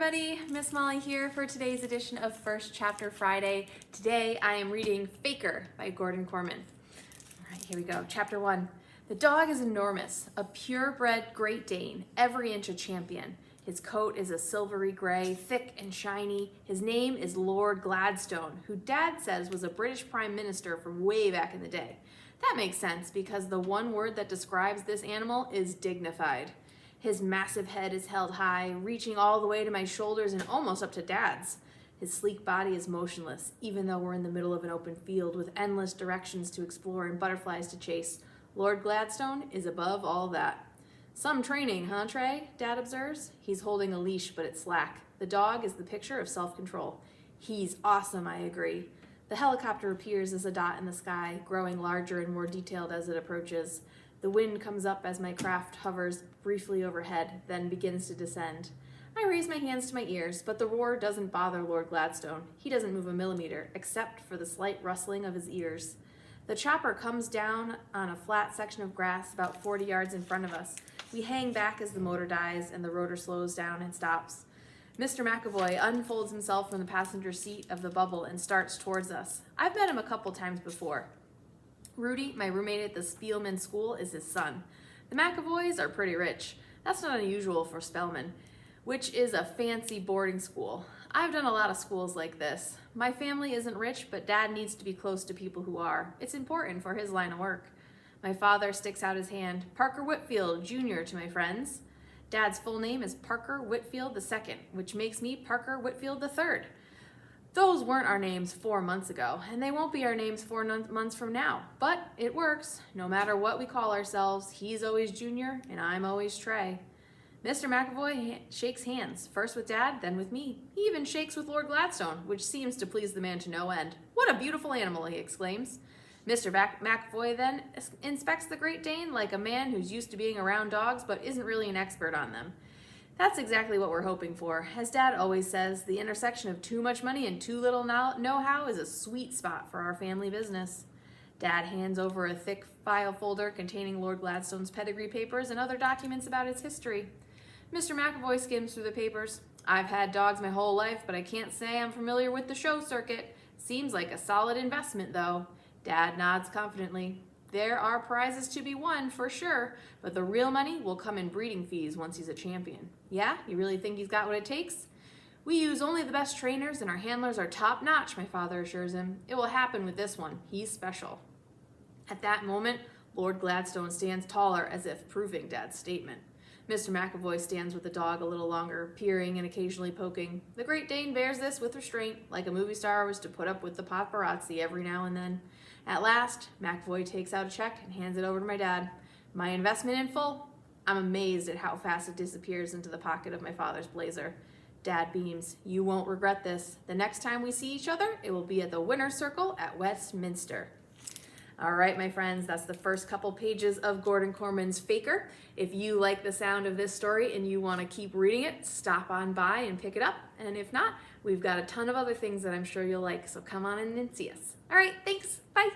everybody, Miss Molly here for today's edition of First Chapter Friday. Today I am reading Faker by Gordon Korman. All right, here we go. Chapter 1. The dog is enormous, a purebred Great Dane, every inch a champion. His coat is a silvery gray, thick and shiny. His name is Lord Gladstone, who Dad says was a British Prime Minister from way back in the day. That makes sense because the one word that describes this animal is dignified. His massive head is held high, reaching all the way to my shoulders and almost up to Dad's. His sleek body is motionless, even though we're in the middle of an open field with endless directions to explore and butterflies to chase. Lord Gladstone is above all that. Some training, huh, Trey? Dad observes. He's holding a leash, but it's slack. The dog is the picture of self-control. He's awesome, I agree. The helicopter appears as a dot in the sky, growing larger and more detailed as it approaches. The wind comes up as my craft hovers briefly overhead, then begins to descend. I raise my hands to my ears, but the roar doesn't bother Lord Gladstone. He doesn't move a millimeter, except for the slight rustling of his ears. The chopper comes down on a flat section of grass about 40 yards in front of us. We hang back as the motor dies and the rotor slows down and stops. Mr. McAvoy unfolds himself from the passenger seat of the bubble and starts towards us. I've met him a couple times before. Rudy, my roommate at the Spielman school, is his son. The McAvoys are pretty rich. That's not unusual for Spelman, which is a fancy boarding school. I've done a lot of schools like this. My family isn't rich, but Dad needs to be close to people who are. It's important for his line of work. My father sticks out his hand. Parker Whitfield, Jr. to my friends. Dad's full name is Parker Whitfield II, which makes me Parker Whitfield III. Those weren't our names 4 months ago, and they won't be our names 4 months from now. But it works. No matter what we call ourselves, he's always Junior, and I'm always Trey. Mr. McAvoy shakes hands, first with Dad, then with me. He even shakes with Lord Gladstone, which seems to please the man to no end. What a beautiful animal, he exclaims. Mr. McAvoy then inspects the Great Dane like a man who's used to being around dogs but isn't really an expert on them. That's exactly what we're hoping for. As Dad always says, the intersection of too much money and too little know-how is a sweet spot for our family business. Dad hands over a thick file folder containing Lord Gladstone's pedigree papers and other documents about his history. Mr. McAvoy skims through the papers. I've had dogs my whole life, but I can't say I'm familiar with the show circuit. Seems like a solid investment, though. Dad nods confidently. There are prizes to be won, for sure, but the real money will come in breeding fees once he's a champion. Yeah? You really think he's got what it takes? We use only the best trainers, and our handlers are top-notch, my father assures him. It will happen with this one. He's special. At that moment, Lord Gladstone stands taller, as if proving Dad's statement. Mr. McAvoy stands with the dog a little longer, peering and occasionally poking. The Great Dane bears this with restraint, like a movie star was to put up with the paparazzi every now and then. At last, McAvoy takes out a check and hands it over to my dad. My investment in full? I'm amazed at how fast it disappears into the pocket of my father's blazer. Dad beams. You won't regret this. The next time we see each other, it will be at the Winner's Circle at Westminster. All right, my friends, that's the first couple pages of Gordon Korman's Faker. If you like the sound of this story and you want to keep reading it, stop on by and pick it up. And if not, we've got a ton of other things that I'm sure you'll like, so come on in and see us. All right, thanks. Bye.